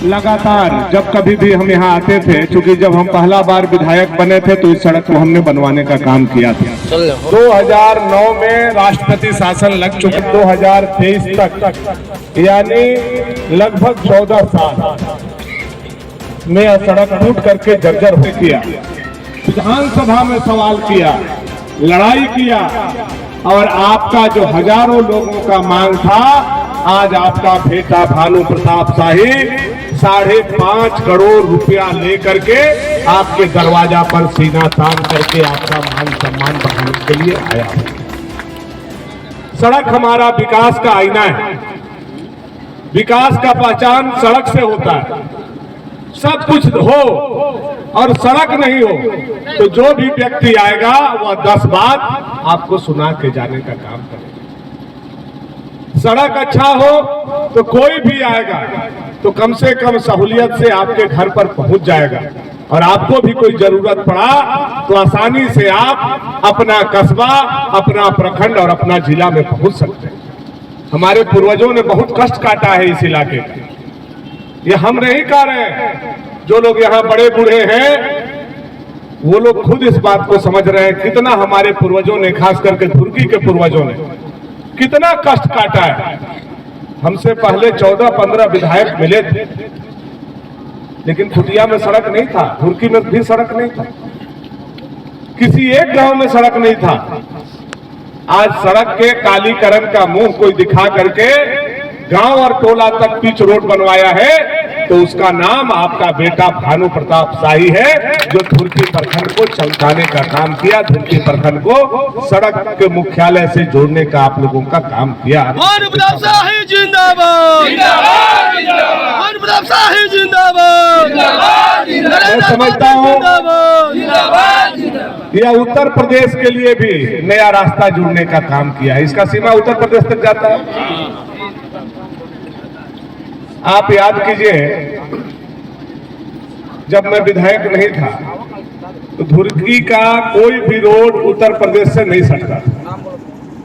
लगातार जब कभी भी हम यहाँ आते थे, चूंकि जब हम पहला बार विधायक बने थे तो इस सड़क को हमने बनवाने का काम किया था। 2009 में राष्ट्रपति शासन लग चुका, 2023 तक यानी लगभग 14 साल में यह सड़क टूट करके जर्जर हो गया। विधानसभा में सवाल किया, लड़ाई किया, और आपका जो हजारों लोगों का मांग था, आज आपका बेटा भानु प्रताप शाही 5.5 करोड़ रुपया लेकर के आपके दरवाजा पर सीना तान करके आपका मान सम्मान बढ़ाने के लिए आया। सड़क हमारा विकास का आईना है। विकास का पहचान सड़क से होता है। सब कुछ हो और सड़क नहीं हो तो जो भी व्यक्ति आएगा वह 10 बात आपको सुना के जाने का काम करेगा। सड़क अच्छा हो तो कोई भी आएगा तो कम से कम सहूलियत से आपके घर पर पहुंच जाएगा, और आपको भी कोई जरूरत पड़ा तो आसानी से आप अपना कस्बा, अपना प्रखंड और अपना जिला में पहुंच सकते हैं। हमारे पूर्वजों ने बहुत कष्ट काटा है इस इलाके का। ये हम नहीं कह रहे हैं, जो लोग यहाँ बड़े बूढ़े हैं वो लोग खुद इस बात को समझ रहे हैं कितना हमारे पूर्वजों ने, खास करके धुर्की के पूर्वजों ने कितना कष्ट काटा है। हमसे पहले 14-15 विधायक मिले थे, लेकिन कुटिया में सड़क नहीं था, धुर्की में भी सड़क नहीं था, किसी एक गांव में सड़क नहीं था। आज सड़क के कालीकरण का मुंह कोई दिखा करके गांव और टोला तक पिच रोड बनवाया है, तो उसका नाम आपका बेटा भानु प्रताप शाही है, जो धुर्की प्रखंड को चमकाने का काम किया, धुर्की प्रखंड को सड़क के मुख्यालय से जोड़ने का आप लोगों का काम किया। भानु प्रताप शाही जिंदाबाद, जिंदाबाद, जिंदाबाद। भानु प्रताप शाही जिंदाबाद, जिंदाबाद, जिंदाबाद। मैं समझता हूँ यह उत्तर प्रदेश के लिए भी नया रास्ता जुड़ने का काम किया है। इसका सीमा उत्तर प्रदेश तक जाता है। आप याद कीजिए, जब मैं विधायक नहीं था तो धुर्की का कोई भी रोड उत्तर प्रदेश से नहीं सटता था।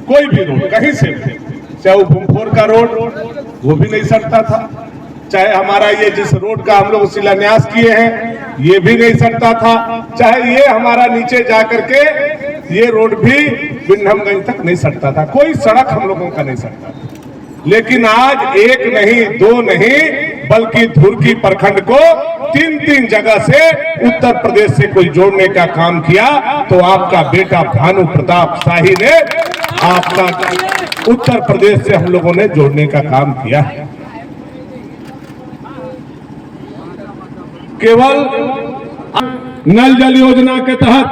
कोई भी रोड कहीं से, चाहे वो भूमफोर का रोड वो भी नहीं सटता था, चाहे हमारा ये जिस रोड का हम लोग शिलान्यास किए हैं ये भी नहीं सटता था, चाहे ये हमारा नीचे जा करके ये रोड भी बिंडमगंज तक नहीं सटता था। कोई सड़क हम लोगों का नहीं सटता था। लेकिन आज एक नहीं, दो नहीं, बल्कि धुर्की प्रखंड को 3-3 जगह से उत्तर प्रदेश से कोई जोड़ने का काम किया, तो आपका बेटा भानु प्रताप शाही ने आपका उत्तर प्रदेश से हम लोगों ने जोड़ने का काम किया। केवल नल जल योजना के तहत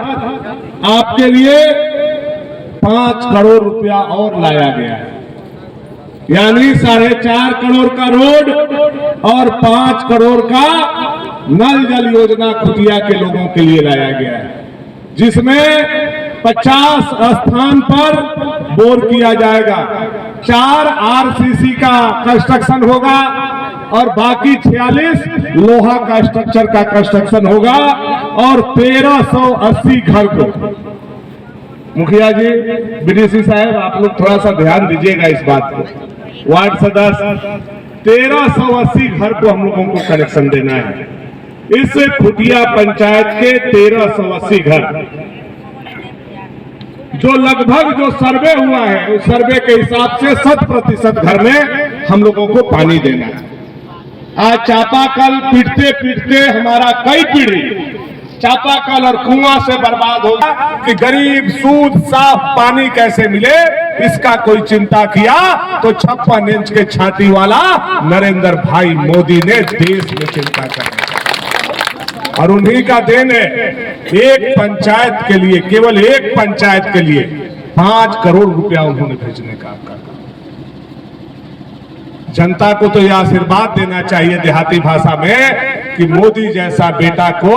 आपके लिए 5 करोड़ रुपया और लाया गया है, यानी 4.5 करोड़ का रोड और 5 करोड़ का नल जल योजना कुटिया के लोगों के लिए लाया गया है, जिसमें 50 स्थान पर बोर किया जाएगा, 4 आरसीसी का कंस्ट्रक्शन होगा और बाकी 46 लोहा का स्ट्रक्चर का कंस्ट्रक्शन होगा, और 1380 घर को। मुखिया जी, बीडीसी साहब, आप लोग थोड़ा सा ध्यान दीजिएगा इस बात को। वार्ड सदस्य, 1380 घर को हम लोगों को कनेक्शन देना है। इस खुटिया पंचायत के 1380 घर, जो लगभग जो सर्वे हुआ है उस सर्वे के हिसाब से 100% घर में हम लोगों को पानी देना है। आज चापाकल पीटते पीटते हमारा कई पीढ़ी चापाकल और कुआं से बर्बाद होगा कि गरीब सूद साफ पानी कैसे मिले, इसका कोई चिंता किया तो 56 इंच के छाती वाला नरेंद्र भाई मोदी ने देश में चिंता कर, और उन्हीं का देन है एक पंचायत के लिए, केवल एक पंचायत के लिए 5 करोड़ रुपया उन्होंने भेजने का काम। जनता को तो यह आशीर्वाद देना चाहिए देहाती भाषा में कि मोदी जैसा बेटा को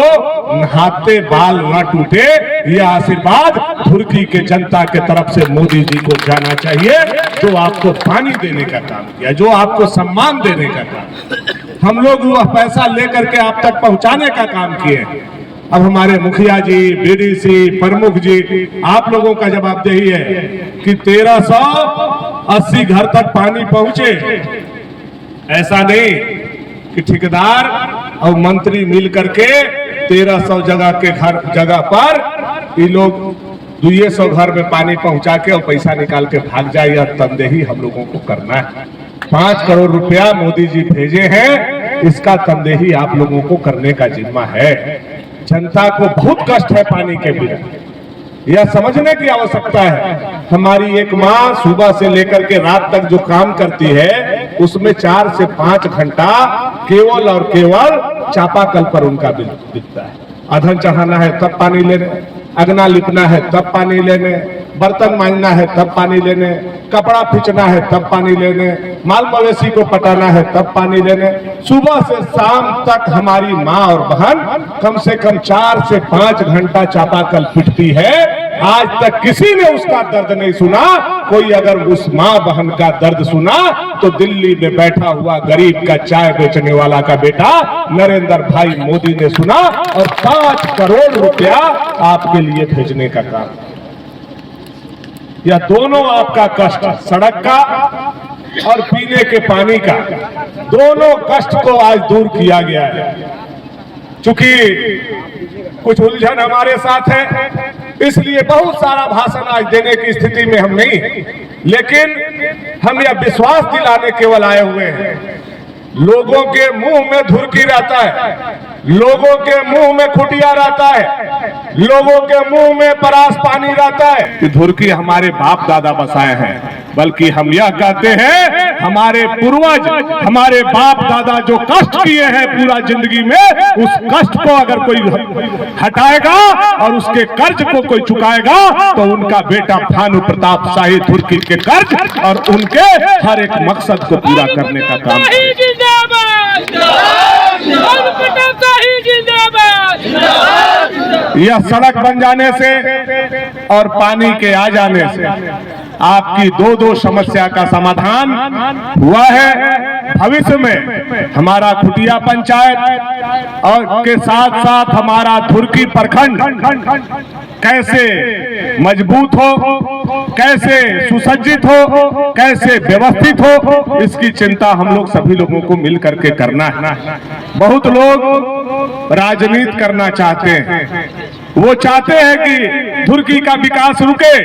नहाते बाल न टूटे। यह आशीर्वाद धुर्की के जनता के तरफ से मोदी जी को जाना चाहिए, जो आपको पानी देने का काम किया, जो आपको सम्मान देने का काम। हम लोग वह पैसा लेकर के आप तक पहुंचाने का काम किए। अब हमारे मुखिया जी, बीडीसी, प्रमुख जी, आप लोगों का जवाबदेही है कि 1380 घर तक पानी पहुंचे। ऐसा नहीं कि ठेकेदार और मंत्री मिल करके 1300 जगह पर ये लोग 200 घर में पानी पहुंचा के और पैसा निकाल के भाग जाए, यह तनदेही हम लोगों को करना है। 5 करोड़ रुपया मोदी जी भेजे हैं, इसका तनदेही आप लोगों को करने का जिम्मा है। जनता को बहुत कष्ट है पानी के बिना, यह समझने की आवश्यकता है। हमारी एक माँ सुबह से लेकर के रात तक जो काम करती है, उसमें 4 से 5 घंटा केवल और केवल चापाकल पर उनका बिल बिकता है। अधन चढ़ाना है तब पानी लेने, अगना लिपना है तब पानी लेने, बर्तन मांजना है तब पानी लेने, कपड़ा खींचना है तब पानी लेने, माल मवेशी को पटाना है तब पानी लेने। सुबह से शाम तक हमारी माँ और बहन कम से कम 4 से 5 घंटा चापाकल पीटती है। आज तक किसी ने उसका दर्द नहीं सुना। कोई अगर उस माँ बहन का दर्द सुना तो दिल्ली में बैठा हुआ गरीब का चाय बेचने वाला का बेटा नरेंद्र भाई मोदी ने सुना और 5 करोड़ रुपया आपके लिए भेजने का काम। यह दोनों आपका कष्ट, सड़क का और पीने के पानी का, दोनों कष्ट को आज दूर किया गया है। चूंकि कुछ उलझन हमारे साथ है, इसलिए बहुत सारा भाषण आज देने की स्थिति में हम नहीं हैं, लेकिन हम यह विश्वास दिलाने केवल आए हुए हैं। लोगों के मुंह में धुरकी रहता है, लोगों के मुंह में खुटिया रहता है, लोगों के मुंह में परास पानी रहता है कि धुरकी हमारे बाप दादा बसाए हैं, बल्कि हम यह कहते हैं हमारे पूर्वज, हमारे बाप दादा जो कष्ट किए हैं पूरा जिंदगी में, उस कष्ट को अगर कोई हटाएगा और उसके कर्ज को कोई चुकाएगा तो उनका बेटा भानु प्रताप शाही धुरकी के कर्ज और उनके हर एक मकसद को पूरा करने का काम। यह सड़क बन जाने से और पानी के आ जाने से आपकी दो समस्या का समाधान हुआ है। भविष्य में हमारा खुटिया पंचायत और के साथ साथ हमारा धुरकी प्रखंड कैसे मजबूत हो, कैसे सुसज्जित हो, कैसे व्यवस्थित हो, इसकी चिंता हम लोग सभी लोगों को मिल करके करना है। बहुत लोग राजनीति करना चाहते हैं, वो चाहते हैं कि धुरकी का विकास रुके,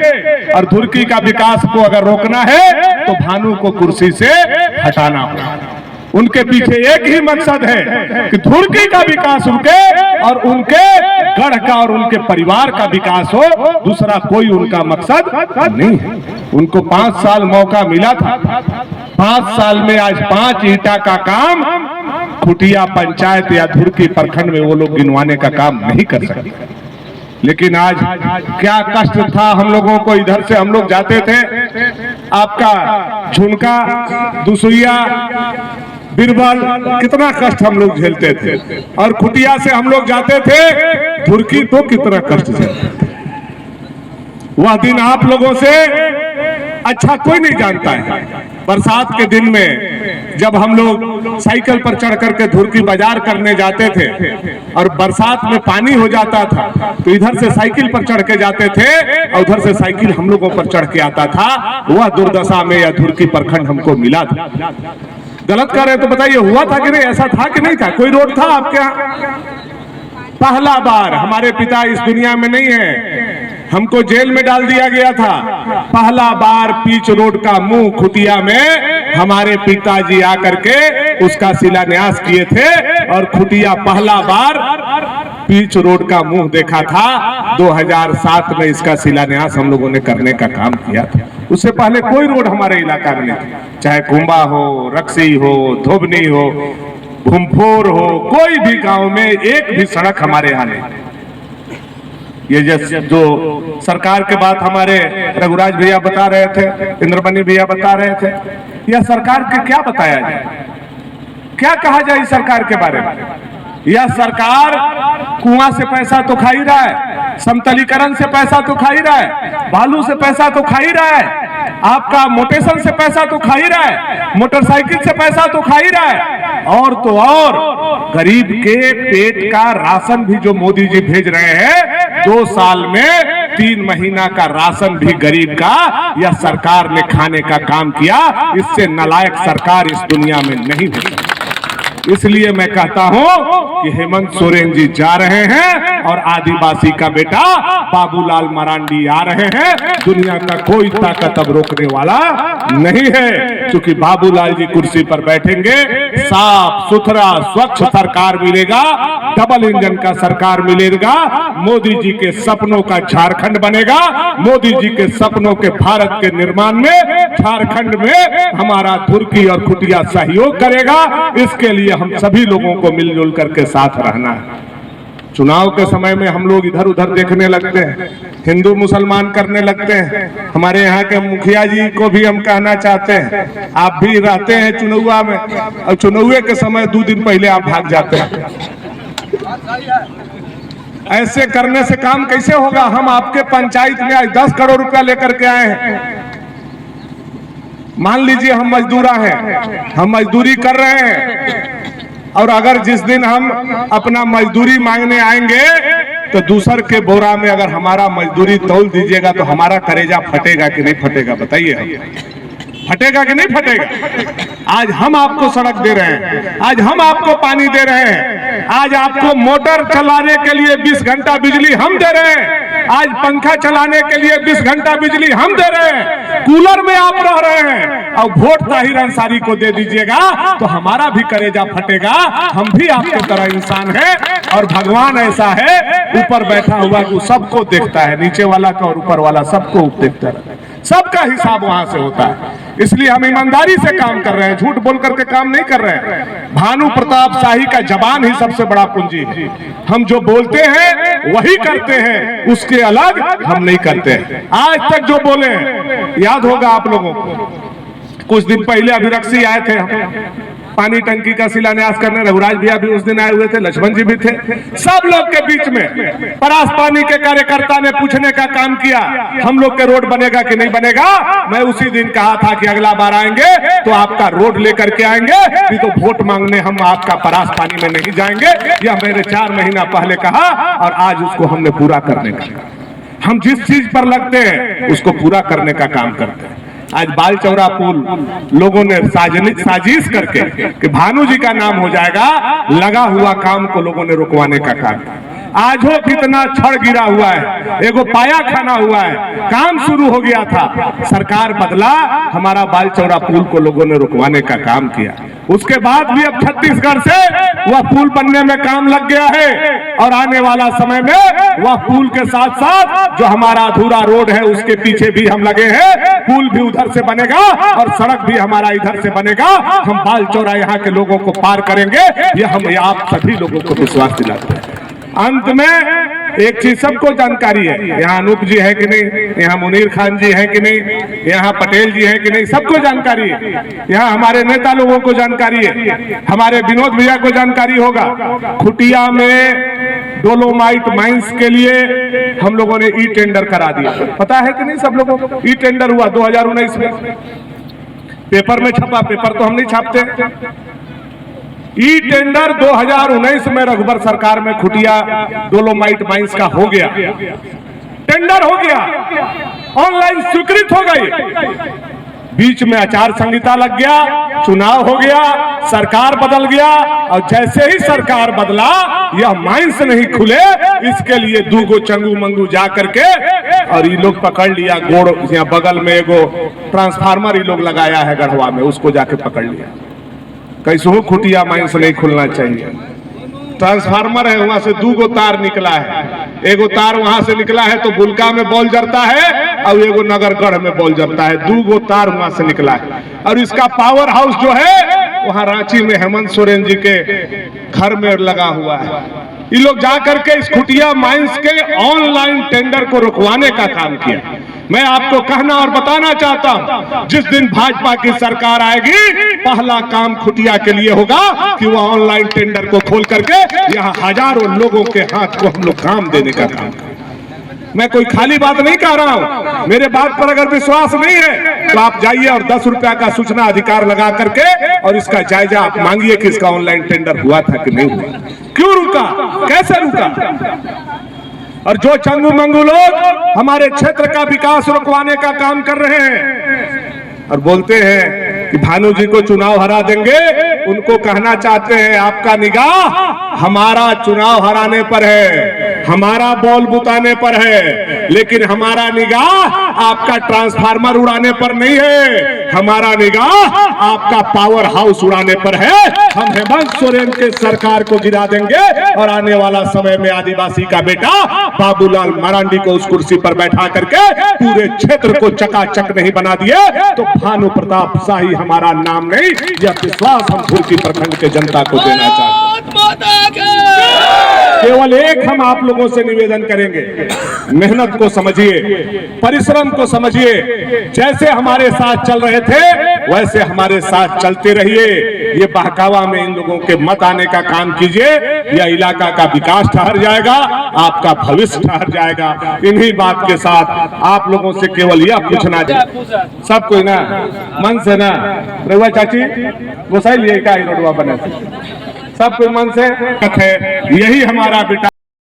और धुरकी का विकास को अगर रोकना है तो भानु को कुर्सी से हटाना हो। उनके पीछे एक ही मकसद है कि धुरकी का विकास रुके और उनके गढ़ का और उनके परिवार का विकास हो, दूसरा कोई उनका मकसद नहीं है। उनको 5 साल मौका मिला था, 5 साल में आज 5 ईंटा का काम खुटिया पंचायत या धुरकी प्रखंड में वो लोग गिनवाने का काम नहीं कर सकते। लेकिन आज क्या कष्ट था हम लोगों को। इधर से हम लोग जाते थे, आपका झुनका, दुसुइया, बिरबल, कितना कष्ट हम लोग झेलते थे, और खुटिया से हम लोग जाते थे धुरकी तो कितना कष्ट झेलते थे। वह दिन आप लोगों से अच्छा कोई नहीं जानता है। बरसात के दिन में जब हम लोग साइकिल पर चढ़ करके धुरकी बाजार करने जाते थे और बरसात में पानी हो जाता था, तो इधर से साइकिल पर चढ़ के जाते थे और उधर से साइकिल हम लोगों पर चढ़ के आता था। वह दुर्दशा में यह धुरकी प्रखंड हमको मिला था। गलत कर रहे तो बताइए, हुआ था कि नहीं, ऐसा था कि नहीं था? कोई रोड था आपके यहाँ? पहला बार, हमारे पिता इस दुनिया में नहीं है, हमको जेल में डाल दिया गया था। पहला बार पीच रोड का मुंह खुटिया में हमारे पिताजी आकर के उसका शिलान्यास किए थे, और खुटिया पहला बार पीच रोड का मुंह देखा था। 2007 में इसका शिलान्यास हम लोगों ने करने का काम किया था। उससे पहले कोई रोड हमारे इलाका में नहीं, चाहे कुंबा हो, रक्सी हो, धोबनी हो, भूमफोर हो, कोई भी गांव में एक भी सड़क हमारे यहाँ नहीं। ये जो सरकार के बात हमारे रघुराज भैया बता रहे थे, इंद्रमणि भैया बता रहे थे, यह सरकार के क्या बताया जाए, क्या कहा जाए इस सरकार के बारे में? यह सरकार कुआं से पैसा तो खा ही रहा है, समतलीकरण से पैसा तो खा ही रहा है, बालू से पैसा तो खा ही रहा है, आपका मोटेशन से पैसा तो खा ही रहा है, मोटरसाइकिल से पैसा तो खा ही रहा है, और तो और गरीब के पेट का राशन भी जो मोदी जी भेज रहे हैं, 2 साल में 3 महीना का राशन भी गरीब का यह सरकार ने खाने का काम किया। इससे नालायक सरकार इस दुनिया में नहीं हुई। इसलिए मैं कहता हूं कि हेमंत सोरेन जी जा रहे हैं और आदिवासी का बेटा बाबूलाल मरांडी आ रहे हैं। दुनिया का कोई ताकत अब रोकने वाला नहीं है, क्योंकि बाबूलाल जी कुर्सी पर बैठेंगे, साफ सुथरा स्वच्छ सरकार मिलेगा, डबल इंजन का सरकार मिलेगा, मोदी जी के सपनों का झारखंड बनेगा, मोदी जी के सपनों के भारत के निर्माण में झारखंड में हमारा धुरकी और खुटिया सहयोग करेगा। इसके लिए हम सभी लोगों को मिलजुल करके साथ रहना है। चुनाव के समय में हम लोग इधर उधर देखने लगते हैं, हिंदू मुसलमान करने लगते हैं। हमारे यहाँ के मुखिया जी को भी हम कहना चाहते हैं, आप भी रहते हैं चुनाव में, और चुनाव के समय 2 दिन पहले आप भाग जाते हैं। ऐसे करने से काम कैसे होगा? हम आपके पंचायत में आज 10 करोड़ रुपया लेकर के आए हैं। मान लीजिए हम मजदूरा हैं, हम मजदूरी कर रहे हैं, और अगर जिस दिन हम अपना मजदूरी मांगने आएंगे तो दूसर के बोरा में अगर हमारा मजदूरी तौल दीजिएगा तो हमारा कलेजा फटेगा कि नहीं फटेगा? बताइए, फटेगा कि नहीं फटेगा? आज हम आपको सड़क दे रहे हैं, आज हम आपको पानी दे रहे हैं, आज आपको मोटर चलाने के लिए 20 घंटा बिजली हम दे रहे हैं, आज पंखा चलाने के लिए 20 घंटा बिजली हम दे रहे हैं, कूलर में आप रह रहे हैं, और वोट ताहिर अंसारी को दे दीजिएगा तो हमारा भी कलेजा फटेगा। हम भी आपकी तरह इंसान हैं, और भगवान ऐसा है ऊपर बैठा हुआ कि सबको देखता है, नीचे वाला का और ऊपर वाला सबको देखता है, सबका हिसाब वहां से होता है। इसलिए हम ईमानदारी से काम कर रहे हैं, झूठ बोल करके काम नहीं कर रहे हैं। भानु प्रताप शाही का जबान ही सबसे बड़ा पूंजी है। हम जो बोलते हैं वही करते हैं, उसके अलग हम नहीं करते हैं। आज तक जो बोले हैं, याद होगा आप लोगों को, कुछ दिन पहले अभिरक्षी आए थे, पानी टंकी का शिलान्यास करने, रघुराज भैया भी उस दिन आए हुए थे, लक्ष्मण जी भी थे। सब लोग के बीच में परास पानी के कार्यकर्ता ने पूछने का काम किया, हम लोग के रोड बनेगा कि नहीं बनेगा। मैं उसी दिन कहा था कि अगला बार आएंगे तो आपका रोड लेकर के आएंगे, नहीं तो वोट मांगने हम आपका परास पानी में नहीं जाएंगे। यह मैंने 4 महीना पहले कहा, और आज उसको हमने पूरा करने का, हम जिस चीज पर लगते हैं उसको पूरा करने का काम करते हैं। आज बालचौरा पुल लोगों ने साजिश करके कि भानु जी का नाम हो जाएगा, लगा हुआ काम को लोगों ने रुकवाने का काम। आज हो कितना छड़ गिरा हुआ है, एगो पाया खाना हुआ है, काम शुरू हो गया था, सरकार बदला, हमारा बालचौरा पुल को लोगों ने रुकवाने का काम किया। उसके बाद भी अब छत्तीसगढ़ से वह पुल बनने में काम लग गया है, और आने वाला समय में वह पुल के साथ साथ जो हमारा अधूरा रोड है उसके पीछे भी हम लगे हैं। पुल भी उधर से बनेगा और सड़क भी हमारा इधर से बनेगा। हम बालचौरा यहाँ के लोगों को पार करेंगे, ये हम आप सभी लोगों को विश्वास दिलाते हैं। अंत में एक चीज सबको जानकारी है, यहाँ अनूप जी है कि नहीं, यहाँ मुनीर खान जी है कि नहीं, यहाँ पटेल जी है कि नहीं, सबको जानकारी है। यहाँ हमारे नेता लोगों को जानकारी है, हमारे विनोद भैया को जानकारी होगा। खुटिया में डोलोमाइट माइंस के लिए हम लोगों ने ई टेंडर करा दिया, पता है कि नहीं सब लोगों को? ई टेंडर हुआ 2019 में, पेपर में छपा, पेपर तो हम नहीं छापते। ई टेंडर 2019 में रघुबर सरकार में खुटिया डोलोमाइट माइंस का हो गया, टेंडर हो गया, ऑनलाइन स्वीकृत हो गई। बीच में आचार संहिता लग गया, चुनाव हो गया, सरकार बदल गया, और जैसे ही सरकार बदला यह माइंस नहीं खुले, इसके लिए 2 गो चंगू मंगू जा करके और ये लोग पकड़ लिया। गोड़ यहाँ बगल में एगो ट्रांसफार्मर ये लोग लगाया है गढ़वा में, उसको जाके पकड़ लिया। कैसे खुटिया माइंस नहीं खुलना चाहिए, ट्रांसफार्मर है, वहां से 2 गो तार निकला है, एगो तार वहां से निकला है तो बुलका में बॉल जरता है, और एगो नगरगढ़ में बॉल जरता है। 2 गो तार वहां से निकला है, और इसका पावर हाउस जो है वहां रांची में हेमंत सोरेन जी के घर में लगा हुआ है। ये लोग जाकर के इस खुटिया माइंस के ऑनलाइन टेंडर को रुकवाने का काम किया। मैं आपको कहना और बताना चाहता हूं, जिस दिन भाजपा की सरकार आएगी, पहला काम खुटिया के लिए होगा कि वह ऑनलाइन टेंडर को खोल करके यहाँ हजारों लोगों के हाथ को हम लोग काम देने का काम करें। मैं कोई खाली बात नहीं कह रहा हूं, मेरे बात पर अगर विश्वास नहीं है तो आप जाइए और 10 रुपया का सूचना अधिकार लगा करके और इसका जायजा आप मांगिए कि इसका ऑनलाइन टेंडर हुआ था कि नहीं हुआ, क्यों रुका, कैसे रुका। और जो चंगू मंगू लोग हमारे क्षेत्र का विकास रुकवाने का काम कर रहे हैं और बोलते हैं कि भानु जी को चुनाव हरा देंगे, उनको कहना चाहते हैं आपका निगाह हमारा चुनाव हराने पर है, हमारा बॉल बुताने पर है, लेकिन हमारा निगाह आपका ट्रांसफार्मर उड़ाने पर नहीं है, हमारा निगाह आपका पावर हाउस उड़ाने पर है। हम हेमंत सोरेन के सरकार को गिरा देंगे और आने वाला समय में आदिवासी का बेटा बाबूलाल मरांडी को उस कुर्सी पर बैठा करके पूरे क्षेत्र को चकाचक नहीं बना दिए तो भानु प्रताप शाही हमारा नाम नहीं। यह विश्वास हम धुर्की प्रखंड के जनता को देना चाहते हैं। केवल एक हम आप लोगों से निवेदन करेंगे, मेहनत को समझिए, परिश्रम को समझिए, जैसे हमारे साथ चल रहे थे वैसे हमारे साथ चलते रहिए। ये बहकावा में इन लोगों के मत आने का काम कीजिए, यह इलाका का विकास ठहर जाएगा, आपका भविष्य ठहर जाएगा। इन्हीं बात के साथ आप लोगों से केवल यह पूछना चाहिए, सब कोई ना मन से ना रघुआ चाची गोसाई लिए का रोडवा बने, सब कोई मन से है, यही हमारा बेटा